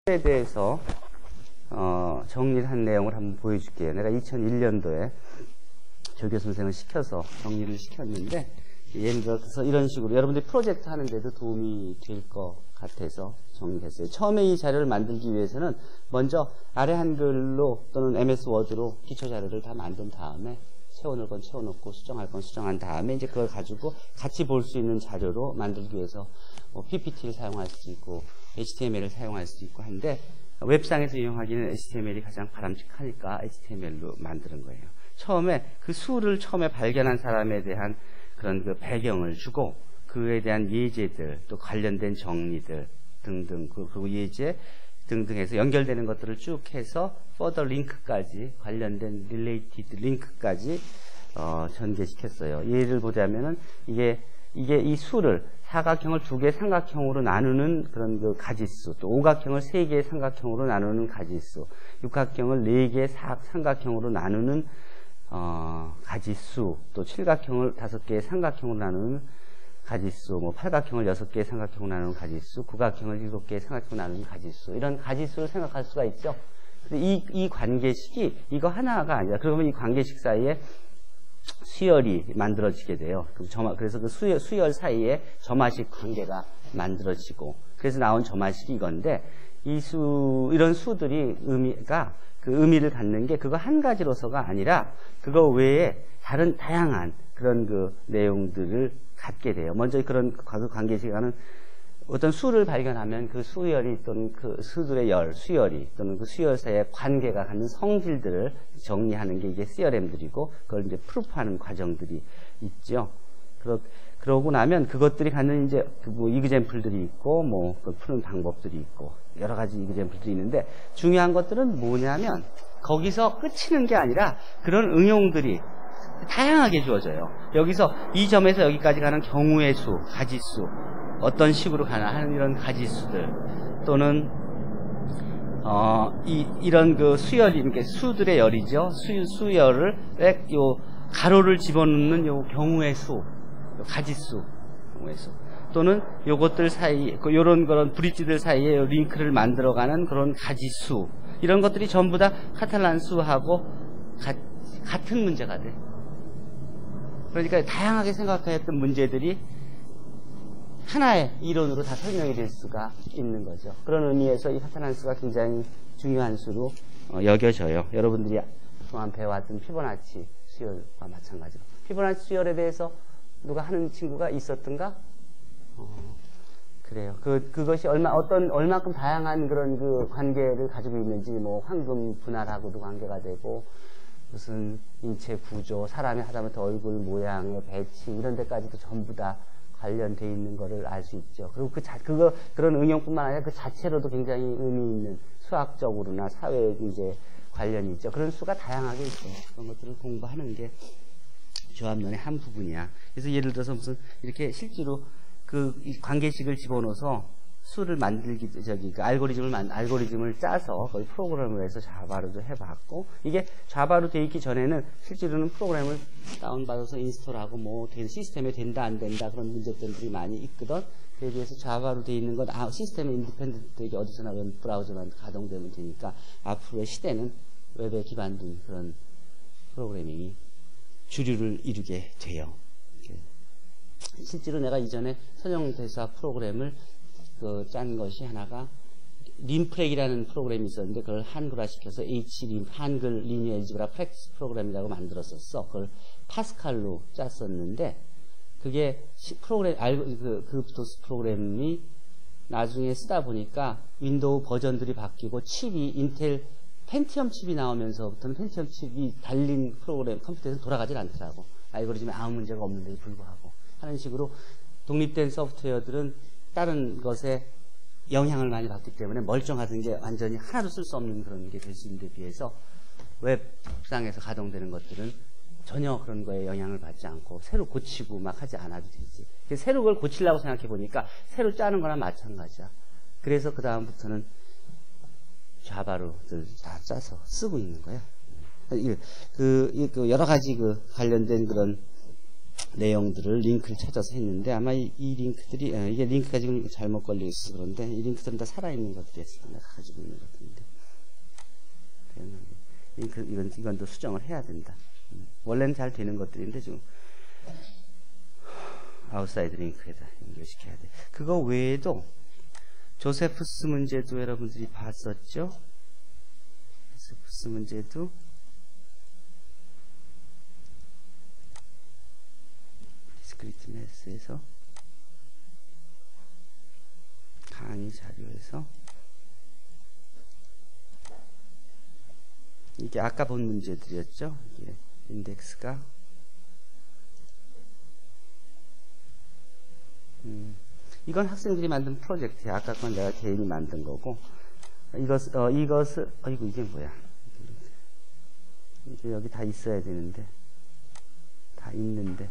에 대해서 정리를 한 내용을 한번 보여줄게요. 내가 2001년도에 조교 선생을 시켜서 정리를 시켰는데, 예를 들어서 이런 식으로 여러분들이 프로젝트 하는데도 도움이 될 것 같아서 정리했어요. 처음에 이 자료를 만들기 위해서는 먼저 아래 한글로 또는 MS 워드로 기초 자료를 다 만든 다음에 채워놓을 건 채워놓고 수정할 건 수정한 다음에 이제 그걸 가지고 같이 볼 수 있는 자료로 만들기 위해서 PPT를 사용할 수 있고 HTML을 사용할 수 있고 한데, 웹상에서 이용하기는 HTML이 가장 바람직하니까 HTML로 만드는 거예요. 처음에 그 수를 처음에 발견한 사람에 대한 그런 그 배경을 주고, 그에 대한 예제들, 또 관련된 정리들 등등, 그리고 예제 등등 해서 연결되는 것들을 쭉 해서 further 링크까지, 관련된 related 링크까지 전개시켰어요. 예를 보자면은 이게 이 수를 사각형을 2개 삼각형으로 나누는 그런 그 가지수, 또 오각형을 3개의 삼각형으로 나누는 가지수, 육각형을 4개의 삼각형으로 나누는 가지수, 또 칠각형을 5개의 삼각형으로 나누는 가지수, 팔각형을 6개의 삼각형으로 나누는 가지수, 구각형을 7개의 삼각형으로 나누는 가지수, 이런 가지수를 생각할 수가 있죠. 근데 이 관계식이 이거 하나가 아니라, 그러면 이 관계식 사이에 수열이 만들어지게 돼요. 그래서 그 수열 사이에 점화식 관계가 만들어지고, 그래서 나온 점화식이 이건데, 이런 수들이 그 의미를 갖는 게 그거 한 가지로서가 아니라 그거 외에 다양한 그런 그 내용들을 갖게 돼요. 먼저 그런 관계식과는 어떤 수를 발견하면 그 수열이 또는 그 수들의 수열이 또는 그 수열 사이의 관계가 갖는 성질들을 정리하는 게 이게 CRM들이고, 그걸 이제 프루프하는 과정들이 있죠. 그러고 나면 그것들이 갖는 이제 이그젬플들이 있고, 그 푸는 방법들이 있고, 여러 가지 이그젬플들이 있는데, 중요한 것들은 뭐냐면 거기서 끝이는 게 아니라 그런 응용들이 다양하게 주어져요. 여기서 이 점에서 여기까지 가는 경우의 수, 가지수, 어떤 식으로 가나 하는 이런 가지수들, 또는 이런 그 수열이, 이렇게 수들의 열이죠. 수열을 요 가로를 집어넣는 요 경우의 수, 가지수, 경우의 수, 또는 요것들 사이, 요런 그런 브릿지들 사이에 요 링크를 만들어가는 그런 가지수, 이런 것들이 전부 다 카탈란 수하고 같은 문제가 돼. 그러니까 다양하게 생각했던 문제들이 하나의 이론으로 다 설명이 될 수가 있는 거죠. 그런 의미에서 이 카탈란 수가 굉장히 중요한 수로 여겨져요. 여러분들이 그동안 배워왔던 피보나치 수열과 마찬가지로. 피보나치 수열에 대해서 누가 하는 친구가 있었던가? 그래요. 그것이 얼마큼 다양한 그런 그 관계를 가지고 있는지, 황금 분할하고도 관계가 되고, 무슨 인체 구조, 사람이 하다못해 얼굴 모양의 배치, 이런 데까지도 전부 다 관련되어 있는 거를 알 수 있죠. 그리고 그런 응용뿐만 아니라 그 자체로도 굉장히 의미 있는 수학적으로나 사회 이제 관련이 있죠. 그런 수가 다양하게 있죠. 그런 것들을 공부하는 게 조합론의 한 부분이야. 그래서 예를 들어서 무슨 이렇게 실제로 이 관계식을 집어넣어서 수를 만들기, 알고리즘을 짜서 거의 프로그램을 해서 자바로도 해봤고, 이게 자바로 돼 있기 전에는 실제로는 프로그램을 다운받아서 인스톨하고 시스템에 된다 안 된다 그런 문제점들이 많이 있거든. 그에 비해서 자바로 돼 있는 건 시스템에 인디펜던트하게 어디서나 웹 브라우저만 가동되면 되니까 앞으로의 시대는 웹에 기반된 그런 프로그래밍이 주류를 이루게 돼요. 실제로 내가 이전에 선형대사 프로그램을 짠 것이 하나가 림프렉이라는 프로그램이 있었는데, 그걸 한글화시켜서 한글 리니어 엘지브라 프랙티스 프로그램이라고 만들었었어. 그걸 파스칼로 짰었는데, 그게 그 도스 프로그램이 나중에 쓰다 보니까 윈도우 버전들이 바뀌고 인텔 펜티엄 칩이 나오면서부터는 펜티엄 칩이 달린 프로그램 컴퓨터에서 돌아가질 않더라고. 알고리즘에 아무 문제가 없는데도 불구하고 하는 식으로 독립된 소프트웨어들은 다른 것에 영향을 많이 받기 때문에 멀쩡하던 게 완전히 하나도 쓸 수 없는 그런 게 될 수 있는 데 비해서 웹상에서 가동되는 것들은 전혀 그런 거에 영향을 받지 않고 새로 고치고 막 하지 않아도 되지. 새로 그걸 고치려고 생각해 보니까 새로 짜는 거나 마찬가지야. 그래서 그 다음부터는 자바로 다 짜서 쓰고 있는 거야. 여러 가지 관련된 그런 내용들을 링크를 찾아서 했는데, 아마 이 링크들이 이게 링크가 지금 잘못 걸려 있어서 그런데 이 링크들은 다 살아있는 것들이었어요. 내가 가지고 이건 또 수정을 해야 된다. 원래는 잘 되는 것들인데 좀 아웃사이드 링크에다 연결시켜야 돼. 그거 외에도 조세프스 문제도 여러분들이 봤었죠? 조세프스 문제도 디스크리트 매스에서 강의 자료에서 이게 아까 본 문제들이었죠? 이게 인덱스가 이건 학생들이 만든 프로젝트야. 아까 건 내가 개인이 만든 거고 이것을 이거 이게 뭐야? 이게 여기 다 있어야 되는데 다 있는데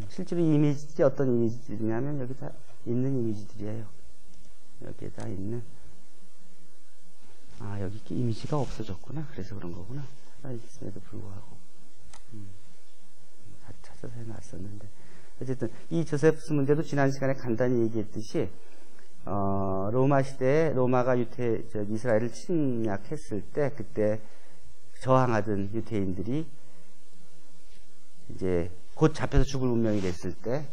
실제로 이미지들이 어떤 이미지들이냐면 여기 다 있는 이미지들이에요. 여기에 다 있는 여기 이미지가 없어졌구나. 그래서 그런 거구나. 있음에도 불구하고 다 찾아서 해놨었는데 어쨌든 이 조세프스 문제도 지난 시간에 간단히 얘기했듯이 로마 시대에 로마가 이스라엘을 침략했을 때 그때 저항하던 유대인들이 이제 곧 잡혀서 죽을 운명이 됐을 때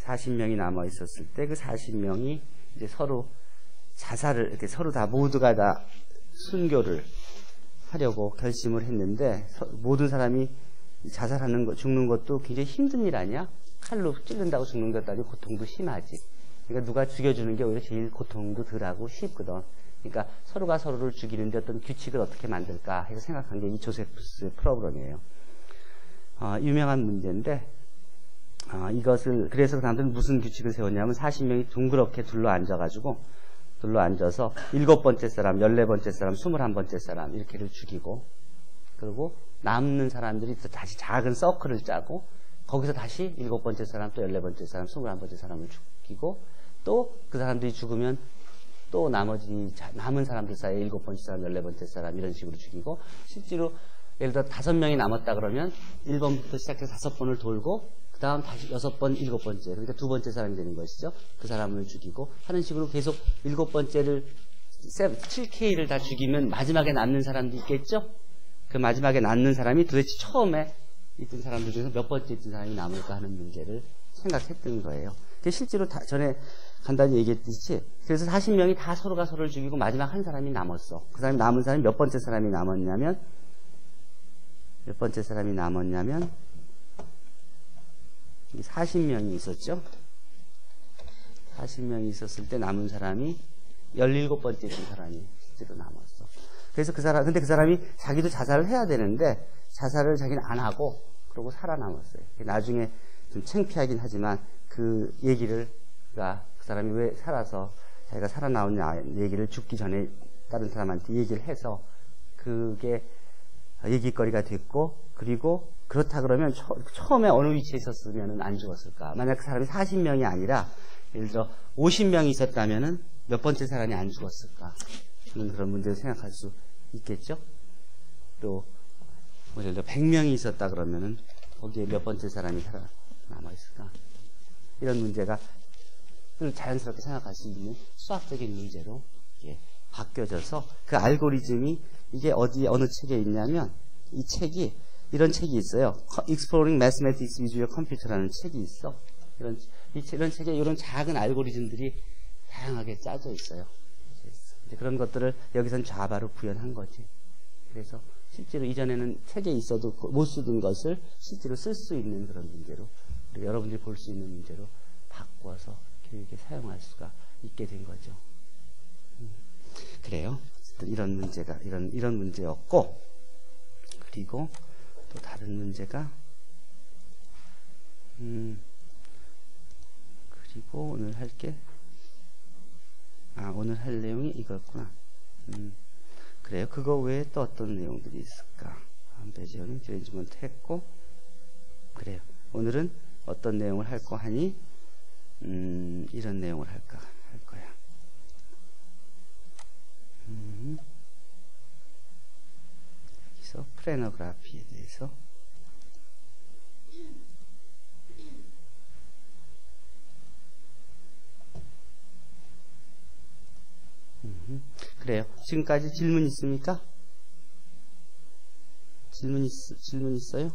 40명이 남아 있었을 때 그 40명이 이제 서로 자살을 이렇게 서로 다 모두가 다 순교를 하려고 결심을 했는데 모든 사람이 자살하는 거 죽는 것도 굉장히 힘든 일 아니야? 칼로 찌른다고 죽는 것도 아니고 고통도 심하지. 그러니까 누가 죽여주는 게 오히려 제일 고통도 덜하고 쉽거든. 그러니까 서로가 서로를 죽이는데 어떤 규칙을 어떻게 만들까 해서 생각한 게 이 조세프스 프로그램이에요. 유명한 문제인데 이것을 그래서 그 사람들은 무슨 규칙을 세웠냐면 40명이 둥그렇게 둘러앉아서 7번째 사람, 14번째 사람, 21번째 사람 이렇게를 죽이고 그리고 남는 사람들이 다시 작은 서클을 짜고 거기서 다시 7번째 사람, 또 14번째 사람, 21번째 사람을 죽이고 또 그 사람들이 죽으면 또 나머지 남은 사람들 사이에 7번째 사람, 14번째 사람 이런 식으로 죽이고 실제로 예를 들어 5명이 남았다 그러면 1번부터 시작해서 5번을 돌고 그 다음 다시 6번, 7번째 그러니까 2번째 사람이 되는 것이죠. 그 사람을 죽이고 하는 식으로 계속 7번째를 7K를 다 죽이면 마지막에 남는 사람도 있겠죠. 그 마지막에 남는 사람이 도대체 처음에 있던 사람들 중에서 몇 번째 있던 사람이 남을까 하는 문제를 생각했던 거예요. 실제로 전에 간단히 얘기했듯이 그래서 40명이 다 서로가 서로를 죽이고 마지막 한 사람이 남았어. 그 사람이 남은 사람이 몇 번째 사람이 남았냐면 40명이 있었죠. 40명이 있었을 때 남은 사람이 17번째 있던 사람이 실제로 남았어. 그래서 근데 그 사람이 자기도 자살을 해야 되는데 자살을 자기는 안 하고 그러고 살아남았어요. 나중에 좀 창피하긴 하지만 그 얘기를 그 사람이 왜 살아서 자기가 살아나오냐 얘기를 죽기 전에 다른 사람한테 얘기를 해서 그게 얘기거리가 됐고 그리고 그렇다 그러면 처음에 어느 위치에 있었으면 안 죽었을까? 만약 그 사람이 40명이 아니라 예를 들어 50명이 있었다면은 몇 번째 사람이 안 죽었을까? 그런 문제를 생각할 수 있겠죠? 또 예를 들어 100명이 있었다 그러면은 거기에 몇 번째 사람이 살아남아 있을까? 이런 문제가 자연스럽게 생각할 수 있는 수학적인 문제로 바뀌어져서 그 알고리즘이 이게 어느 책에 있냐면 이 책이 이런 책이 있어요. Exploring Mathematics with Your Computer라는 책이 있어. 이런 책에 이런 작은 알고리즘들이 다양하게 짜져 있어요. 그런 것들을 여기선 자바로 구현한 거지. 그래서 실제로 이전에는 책에 있어도 못 쓰던 것을 실제로 쓸 수 있는 그런 문제로 여러분들이 볼 수 있는 문제로 바꿔서 교육에 사용할 수가 있게 된 거죠. 그래요. 이런 문제가 이런 문제였고 그리고 또 다른 문제가 그리고 오늘 할 내용이 이거였구나. 그래요. 그거 외에 또 어떤 내용들이 있을까? 배지어링 트레인지먼트 했고 그래요. 오늘은 어떤 내용을 할 거 하니 이런 내용을 할 거야. 여기서 플래너그래피에 대해서 그래요. 지금까지 질문 있습니까? 질문 있어요?